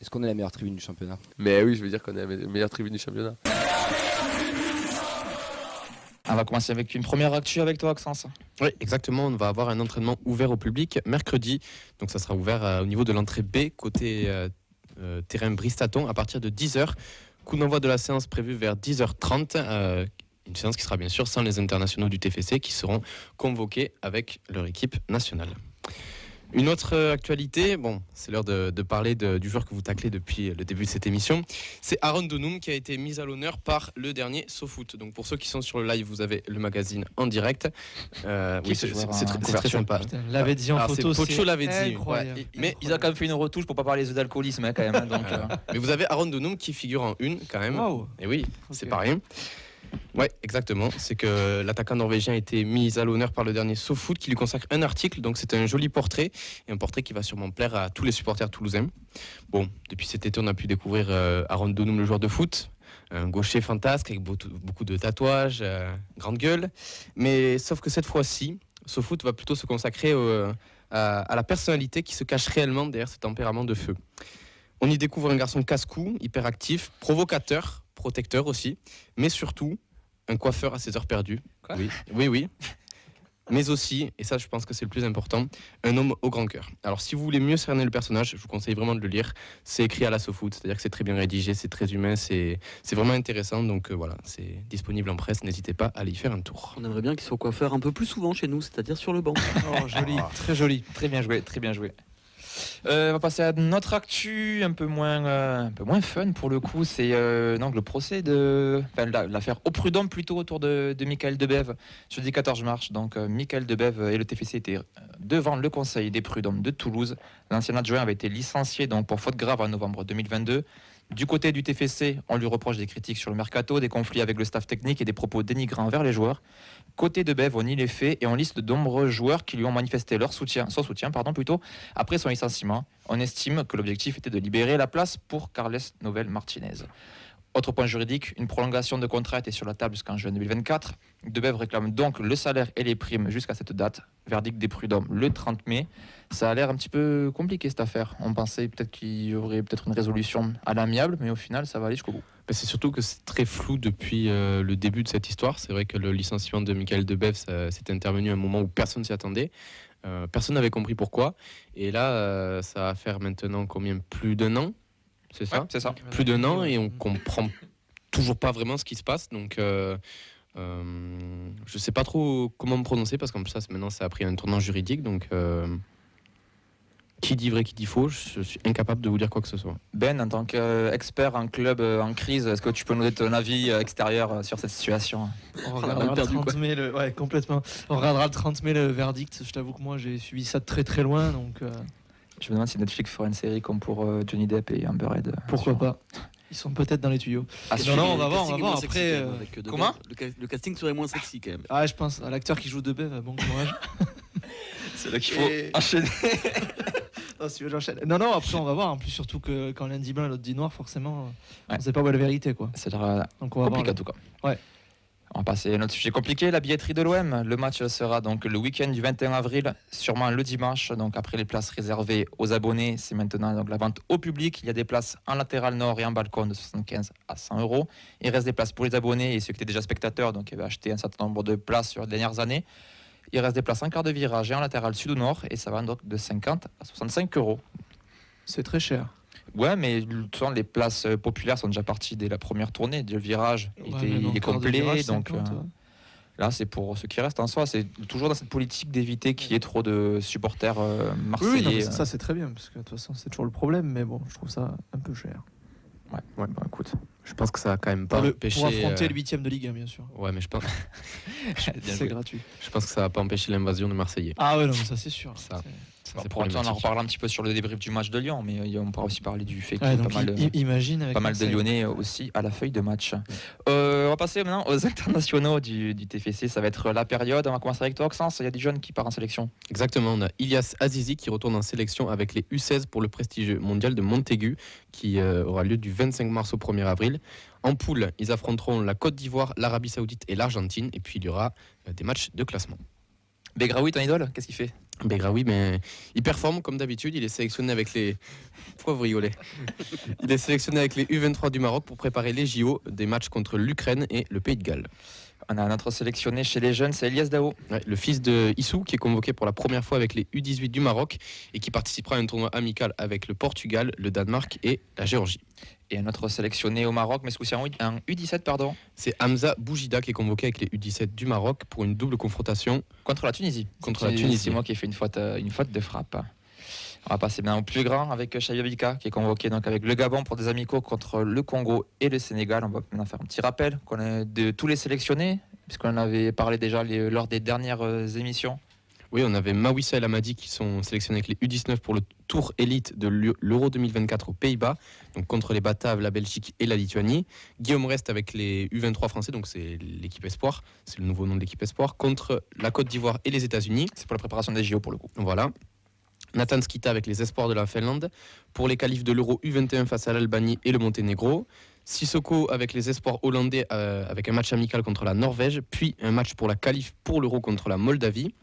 Est-ce qu'on est la meilleure tribune du championnat? Mais oui, je veux dire qu'on est la meilleure tribune du championnat. On va commencer avec une première actu avec toi, Axence. Oui, exactement. On va avoir un entraînement ouvert au public mercredi. Donc ça sera ouvert au niveau de l'entrée B, côté terrain Bristaton, à partir de 10h. Coup d'envoi de la séance prévue vers 10h30. Une séance qui sera bien sûr sans les internationaux du TFC qui seront convoqués avec leur équipe nationale. Une autre actualité, c'est l'heure de parler du joueur que vous taclez depuis le début de cette émission. C'est Aaron Donoum qui a été mis à l'honneur par le dernier SoFoot. Donc pour ceux qui sont sur le live, vous avez le magazine en direct. Oui, c'est très sympa. Putain, l'avait dit en photo, c'est Pocho l'avait dit. Ouais, Mais ils ont quand même fait une retouche pour pas parler d'alcoolisme quand même. Donc, Mais vous avez Aaron Donoum qui figure en une quand même. Wow. Et oui, c'est pas rien. Ouais, exactement. C'est que l'attaquant norvégien a été mis à l'honneur par le dernier SoFoot qui lui consacre un article. Donc c'est un joli portrait et un portrait qui va sûrement plaire à tous les supporters toulousains. Bon, depuis cet été, on a pu découvrir Aaron Donoum, le joueur de foot, un gaucher fantasque avec beaucoup de tatouages, grande gueule. Mais sauf que cette fois-ci, SoFoot va plutôt se consacrer à la personnalité qui se cache réellement derrière ce tempérament de feu. On y découvre un garçon casse-cou, hyperactif, provocateur, protecteur aussi, mais surtout un coiffeur à ses heures perdues. Quoi ? Oui. Mais aussi, et ça je pense que c'est le plus important, un homme au grand cœur. Alors si vous voulez mieux cerner le personnage, je vous conseille vraiment de le lire. C'est écrit à la SoFoot, c'est-à-dire que c'est très bien rédigé, c'est très humain, c'est vraiment intéressant. Donc voilà, c'est disponible en presse, n'hésitez pas à aller y faire un tour. On aimerait bien qu'il soit coiffeur un peu plus souvent chez nous, c'est-à-dire sur le banc. Oh, joli, très joli. Très bien joué, très bien joué. On va passer à notre actu un peu moins fun pour le coup. C'est donc le procès l'affaire au prud'homme plutôt autour de Michael Debève jeudi 14 mars. Donc Michael Debève et le TFC étaient devant le conseil des prud'hommes de Toulouse. L'ancien adjoint avait été licencié donc pour faute grave en novembre 2022. Du côté du TFC, on lui reproche des critiques sur le mercato, des conflits avec le staff technique et des propos dénigrants envers les joueurs. Côté Debève, on nie les faits et on liste de nombreux joueurs qui lui ont manifesté son soutien après son licenciement. On estime que l'objectif était de libérer la place pour Carles Novel Martinez. Autre point juridique, une prolongation de contrat était sur la table jusqu'en juin 2024. Debève réclame donc le salaire et les primes jusqu'à cette date. Verdict des prud'hommes le 30 mai. Ça a l'air un petit peu compliqué cette affaire. On pensait peut-être qu'il y aurait peut-être une résolution à l'amiable, mais au final, ça va aller jusqu'au bout. C'est surtout que c'est très flou depuis le début de cette histoire. C'est vrai que le licenciement de Michael Debève, c'est intervenu à un moment où personne ne s'y attendait. Personne n'avait compris pourquoi. Et là, ça va faire maintenant plus d'un an. C'est ça, ouais, c'est ça. Plus d'un an et on comprend toujours pas vraiment ce qui se passe. Donc, je sais pas trop comment me prononcer parce qu'en plus, maintenant, ça a pris un tournant juridique. Donc, qui dit vrai, qui dit faux, je suis incapable de vous dire quoi que ce soit. Ben, en tant qu'expert en club en crise, est-ce que tu peux nous donner ton avis extérieur sur cette situation ? On regardera le 30 mai, complètement. On regardera le 30 mai le verdict. Je t'avoue que moi, j'ai suivi ça de très très loin, donc. Je me demande si Netflix ferait une série comme pour Johnny Depp et Amber Heard. Pourquoi pas ? Ils sont peut-être dans les tuyaux. Non, on va voir après. Comment ? Le casting serait moins sexy quand même. Ah, je pense à l'acteur qui joue Debève, bon courage. C'est là qu'il faut enchaîner. Non, si j'enchaîne. Non, après on va voir. En plus, surtout que quand l'un dit blanc et l'autre dit noir, forcément, on sait pas où est la vérité, quoi. C'est donc on va compliqué voir. en tout cas. Ouais. On va passer à notre sujet compliqué, la billetterie de l'OM. Le match sera donc le week-end du 21 avril, sûrement le dimanche. Donc après les places réservées aux abonnés, c'est maintenant donc la vente au public. Il y a des places en latéral nord et en balcon de 75 à 100 €. Il reste des places pour les abonnés et ceux qui étaient déjà spectateurs, donc qui avaient acheté un certain nombre de places sur les dernières années. Il reste des places en quart de virage et en latéral sud ou nord et ça va donc de 50 à 65 €. C'est très cher. Ouais, mais les places populaires sont déjà parties dès la première tournée. Le virage il est complet, virage, donc 50, là c'est pour ceux qui restent en soi. C'est toujours dans cette politique d'éviter qu'il y ait trop de supporters marseillais. Oui, ça c'est très bien, parce que de toute façon c'est toujours le problème, mais bon, je trouve ça un peu cher. Ouais, écoute. Je pense que ça va quand même pas empêcher... Pour affronter le 8e de Ligue 1, bien sûr. Ouais, mais je pense... c'est gratuit. Je pense que ça va pas empêcher l'invasion de Marseillais. Ah ouais, non, mais ça c'est sûr. Pour l'instant, on en reparlera un petit peu sur le débrief du match de Lyon, mais on pourra aussi parler du fait qu'il y a pas mal de Lyonnais aussi à la feuille de match. On va passer maintenant aux internationaux du TFC. Ça va être la période. On va commencer avec toi, Axence. Il y a des jeunes qui partent en sélection. Exactement. On a Ilyas Azizi qui retourne en sélection avec les U16 pour le prestigieux mondial de Montaigu qui aura lieu du 25 mars au 1er avril. En poule, ils affronteront la Côte d'Ivoire, l'Arabie Saoudite et l'Argentine. Et puis il y aura des matchs de classement. Begraoui, ton idole, qu'est-ce qu'il fait? Begraoui, mais il performe comme d'habitude. Il est sélectionné avec les. Pourquoi vous rigolez? Il est sélectionné avec les U23 du Maroc pour préparer les JO, des matchs contre l'Ukraine et le Pays de Galles. On a un autre sélectionné chez les jeunes, c'est Elias Dao. Ouais, le fils de Issou qui est convoqué pour la première fois avec les U18 du Maroc et qui participera à un tournoi amical avec le Portugal, le Danemark et la Géorgie. Et un autre sélectionné au Maroc, mais ce coup-ci un U17, pardon, C'est Hamza Boujida qui est convoqué avec les U17 du Maroc pour une double confrontation. contre la Tunisie. Contre la Tunisie. C'est moi qui ai fait une faute de frappe. On va passer maintenant au plus grand avec Chabi Abika qui est convoqué donc avec le Gabon pour des amicaux contre le Congo et le Sénégal. On va maintenant faire un petit rappel qu'on a de tous les sélectionnés, puisqu'on en avait parlé déjà lors des dernières émissions. Oui, on avait Mawissa El Amadi qui sont sélectionnés avec les U19 pour le tour élite de l'Euro 2024 aux Pays-Bas, donc contre les Bataves, la Belgique et la Lituanie. Guillaume Rest avec les U23 français, donc c'est l'équipe Espoir, c'est le nouveau nom de l'équipe Espoir, contre la Côte d'Ivoire et les États-Unis. C'est pour la préparation des JO pour le coup. Voilà. Nathan Skita avec les Espoirs de la Finlande pour les qualifs de l'Euro U21 face à l'Albanie et le Monténégro. Sissoko avec les Espoirs hollandais avec un match amical contre la Norvège, puis un match pour la qualif pour l'Euro contre la Moldavie.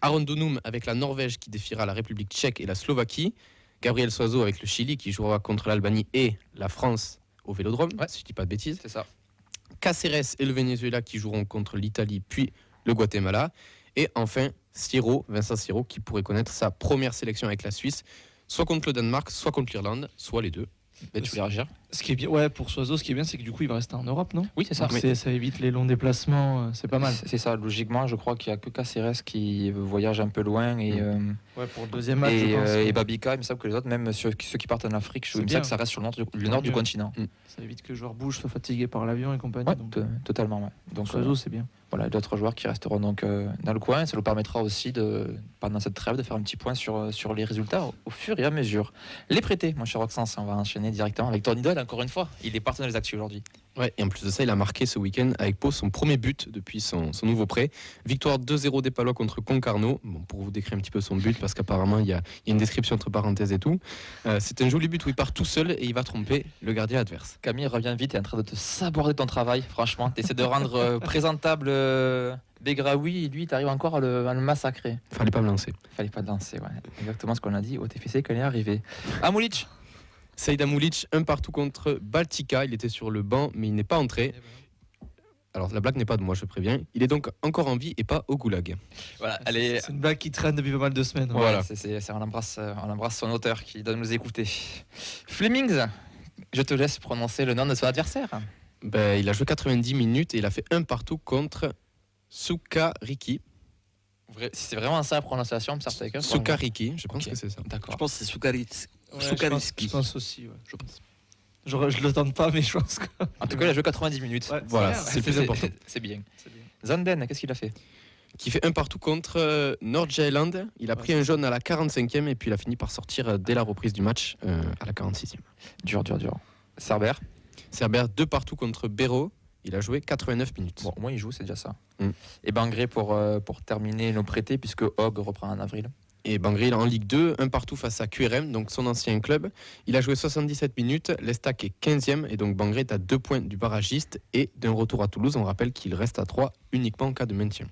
Aaron Donum avec la Norvège qui défiera la République tchèque et la Slovaquie. Gabriel Soiseau avec le Chili qui jouera contre l'Albanie et la France au Vélodrome, si je ne dis pas de bêtises. C'est ça. Cáceres et le Venezuela qui joueront contre l'Italie puis le Guatemala. Et enfin, Vincent Siro qui pourrait connaître sa première sélection avec la Suisse, soit contre le Danemark, soit contre l'Irlande, soit les deux. Ben, tu voulais réagir? Ce qui est bien, ouais, pour Soiseau, ce qui est bien, c'est que du coup, il va rester en Europe, non? Oui, c'est ça. Donc ça évite les longs déplacements, c'est pas mal. C'est ça, logiquement, je crois qu'il n'y a que Cáceres qui voyage un peu loin et, Ouais, pour le deuxième match, je pense. et Babika, il me semble que les autres, même ceux qui partent en Afrique, C'est il me bien. semble que ça reste sur le nord du mieux. continent. Ça évite que le joueur bouge, soit fatigué par l'avion et compagnie. Ouais, donc, totalement. Ouais. Donc, Soiseau, c'est bien. voilà, d'autres joueurs qui resteront donc dans le coin. Ça nous permettra aussi, pendant cette trêve, de faire un petit point sur les résultats au fur et à mesure. Les prêtés, mon cher Roxance, on va enchaîner directement avec ton idole, encore une fois. Il est partenaire des actus aujourd'hui. Ouais, et en plus de ça, il a marqué ce week-end avec Pau son premier but depuis son nouveau prêt. Victoire 2-0 des Palois contre Concarneau. Bon, pour vous décrire un petit peu son but, parce qu'apparemment, il y a une description entre parenthèses et tout. C'est un joli but où il part tout seul et il va tromper le gardien adverse. Camille, reviens vite, tu es en train de te saborder ton travail. Franchement, tu essaies de rendre présentable Begraoui et lui, tu arrives encore à le massacrer. Fallait pas me lancer. Fallait pas danser, ouais. Exactement ce qu'on a dit au TFC quand il est arrivé. Amoulic. Saïd Amoulic, un partout contre Baltika. Il était sur le banc, mais il n'est pas entré. Alors, la blague n'est pas de moi, je préviens. Il est donc encore en vie et pas au goulag. Voilà, allez. C'est une blague qui traîne depuis pas mal de semaines. Ouais, Voilà. on embrasse son auteur qui doit nous écouter. Flemings, je te laisse prononcer le nom de son adversaire. Ben, il a joué 90 minutes et il a fait un partout contre Sukariki. Si c'est vraiment ça la prononciation, me sert avec Sukariki, je pense Ok. que c'est ça. D'accord. Je pense que c'est Soukaritz. Ouais, Soukariski. je pense aussi, ouais. Je pense. Je le tente pas, mais je pense que. En tout cas, il a joué 90 minutes. Ouais, Voilà, c'est c'est le plus important. C'est bien. C'est bien. Zanden, qu'est-ce qu'il a fait? Qui fait un partout contre Nordjylland. Il a pris un jaune à la 45e et puis il a fini par sortir dès la reprise du match à la 46e. Dur. Cerber. Cerber, 2 partout contre Béraud. Il a joué 89 minutes. Bon, au moins il joue, c'est déjà ça. Mm. Et Bangré pour terminer nos prêtés, puisque Hogg reprend en avril. Et Bangril en Ligue 2, un partout face à QRM, donc son ancien club. Il a joué 77 minutes, l'Estac est 15e et donc Bangril est à 2 points du barragiste et d'un retour à Toulouse. On rappelle qu'il reste à 3 uniquement en cas de maintien.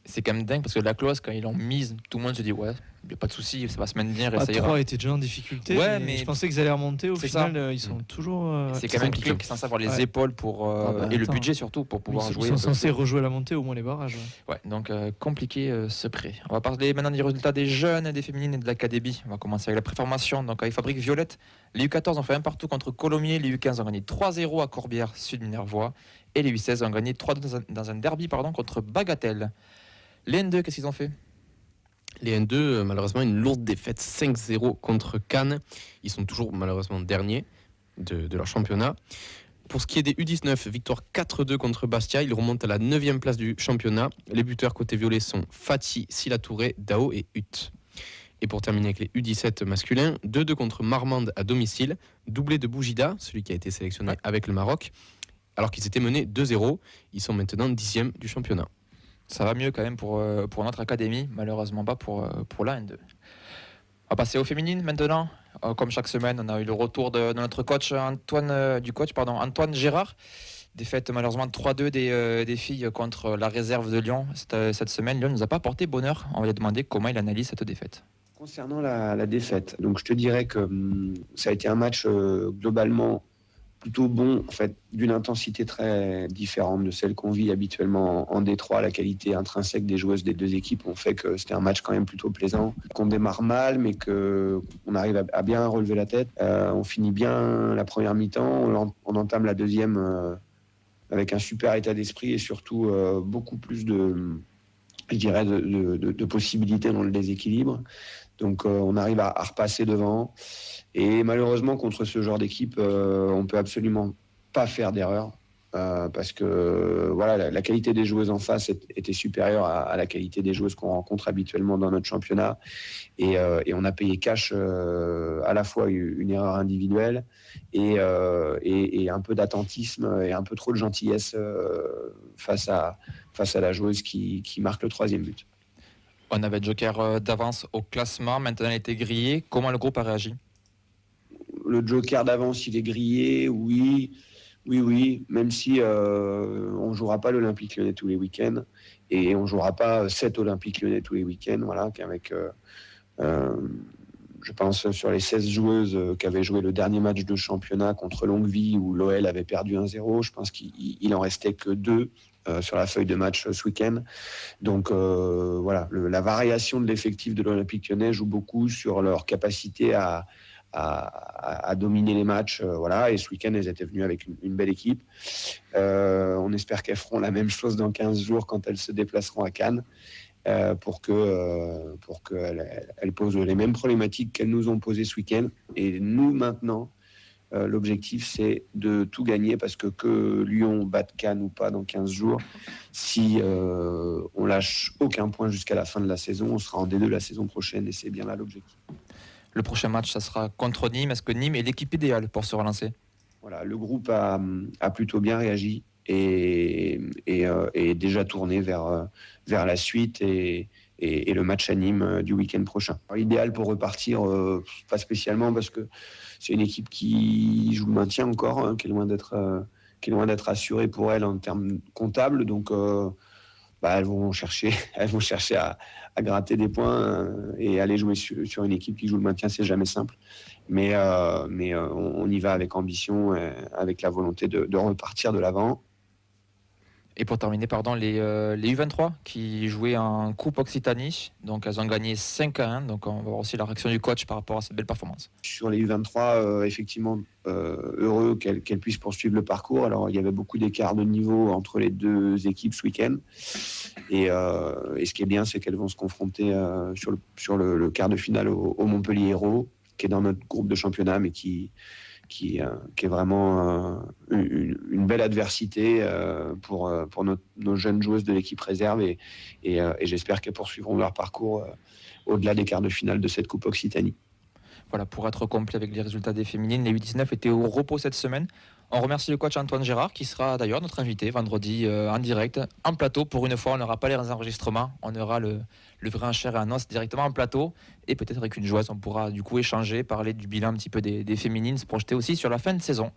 C'est quand même dingue parce que la clause, quand ils l'ont mise, tout le monde se dit ouais, il n'y a pas de souci, ça va se maintenir et Ah, ça ira. 3 étaient déjà en difficulté. Ouais, mais mais je pensais qu'ils allaient remonter. Au c'est final, ça. ils sont toujours. C'est quand même compliqué. quelqu'un qui est censé avoir les Ouais. épaules pour, bah, et le attends. budget surtout pour pouvoir Ils jouer. sont un peu censés rejouer la montée, au moins les barrages. Ouais. Ouais, donc compliqué ce prêt. On va parler maintenant des résultats des jeunes, des féminines et de l'académie. On va commencer avec la préformation. Donc avec Fabrique Violette, les U14 ont fait un partout contre Colomiers, les U15 ont gagné 3-0 à Corbière, Sud Minervois, et les U16 ont gagné 3-2 dans un derby contre Bagatelle. Les N2, qu'est-ce qu'ils ont fait? Les N2, malheureusement, une lourde défaite 5-0 contre Cannes. Ils sont toujours malheureusement derniers de leur championnat. Pour ce qui est des U19, victoire 4-2 contre Bastia. Ils remontent à la 9e place du championnat. Les buteurs côté violet sont Fati, Sila Touré, Dao et Hutt. Et pour terminer avec les U17 masculins, 2-2 contre Marmande à domicile. Doublé de Boujida, celui qui a été sélectionné avec le Maroc. Alors qu'ils étaient menés 2-0. Ils sont maintenant 10e du championnat. Ça va mieux quand même pour notre académie, malheureusement pas pour la N2. On va passer aux féminines maintenant. Comme chaque semaine, on a eu le retour de notre coach Antoine Gérard, Défaite malheureusement 3-2 des filles contre la réserve de Lyon cette semaine. Lyon ne nous a pas porté bonheur. On va lui demander comment il analyse cette défaite. Concernant la défaite, donc je te dirais que ça a été un match globalement plutôt bon, en fait, d'une intensité très différente de celle qu'on vit habituellement en Détroit. La qualité intrinsèque des joueuses des deux équipes ont fait que c'était un match quand même plutôt plaisant, qu'on démarre mal, mais qu'on arrive à bien relever la tête. On finit bien la première mi-temps, on entame la deuxième avec un super état d'esprit et surtout beaucoup plus de possibilités dans le déséquilibre. Donc on arrive à repasser devant. Et malheureusement, contre ce genre d'équipe, on peut absolument pas faire d'erreur. Parce que voilà, la qualité des joueuses en face était supérieure à la qualité des joueuses qu'on rencontre habituellement dans notre championnat. Et on a payé cash à la fois une erreur individuelle et un peu d'attentisme et un peu trop de gentillesse face à la joueuse qui marque le 3e but. On avait le joker d'avance au classement, maintenant il a été grillé. Comment le groupe a réagi ? Le joker d'avance, il est grillé, oui, même si on ne jouera pas l'Olympique Lyonnais tous les week-ends et on ne jouera pas 7 Olympiques Lyonnais tous les week-ends, voilà, qu'avec, je pense, sur les 16 joueuses qui avaient joué le dernier match de championnat contre Longueville où l'OL avait perdu 1-0, je pense qu'il en restait que 2 sur la feuille de match ce week-end. Donc voilà, la variation de l'effectif de l'Olympique Lyonnais joue beaucoup sur leur capacité à dominer les matchs, voilà. Et ce week-end, elles étaient venues avec une belle équipe. On espère qu'elles feront la même chose dans 15 jours quand elles se déplaceront à Cannes, pour qu'elles posent les mêmes problématiques qu'elles nous ont posées ce week-end. Et nous, maintenant, l'objectif, c'est de tout gagner parce que Lyon batte Cannes ou pas dans 15 jours, si on lâche aucun point jusqu'à la fin de la saison, on sera en D2 la saison prochaine et c'est bien là l'objectif. Le prochain match, ça sera contre Nîmes. Est-ce que Nîmes est l'équipe idéale pour se relancer ? Voilà, le groupe a plutôt bien réagi et déjà tourné vers la suite et le match à Nîmes du week-end prochain. Alors, idéal pour repartir, pas spécialement parce que c'est une équipe qui joue le maintien encore, hein, qui est loin d'être assurée pour elle en termes comptables. Donc elles vont chercher à gratter des points et aller jouer sur une équipe qui joue le maintien, c'est jamais simple. Mais on y va avec ambition, avec la volonté de repartir de l'avant. Et pour terminer, les U23 qui jouaient en Coupe Occitanie, donc elles ont gagné 5-1, donc on va voir aussi la réaction du coach par rapport à cette belle performance. Sur les U23, effectivement, heureux qu'elles puissent poursuivre le parcours. Alors il y avait beaucoup d'écart de niveau entre les deux équipes ce week-end. Et ce qui est bien, c'est qu'elles vont se confronter sur le quart de finale au Montpellier Hérault, qui est dans notre groupe de championnat, mais qui est vraiment une belle adversité pour nos jeunes joueuses de l'équipe réserve et j'espère qu'elles poursuivront leur parcours au-delà des quarts de finale de cette Coupe Occitanie. Voilà, pour être complet avec les résultats des féminines, les U19 étaient au repos cette semaine. On remercie le coach Antoine Gérard qui sera d'ailleurs notre invité vendredi en direct, en plateau. Pour une fois, on n'aura pas les enregistrements, on aura le vrai en chair et en os directement en plateau et peut-être avec une joueuse, on pourra du coup échanger, parler du bilan un petit peu des féminines, se projeter aussi sur la fin de saison.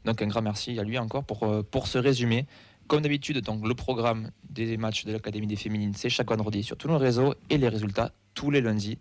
Donc un grand merci à lui encore pour ce résumé. Comme d'habitude, donc le programme des matchs de l'Académie des féminines, c'est chaque vendredi sur tous nos réseaux et les résultats tous les lundis.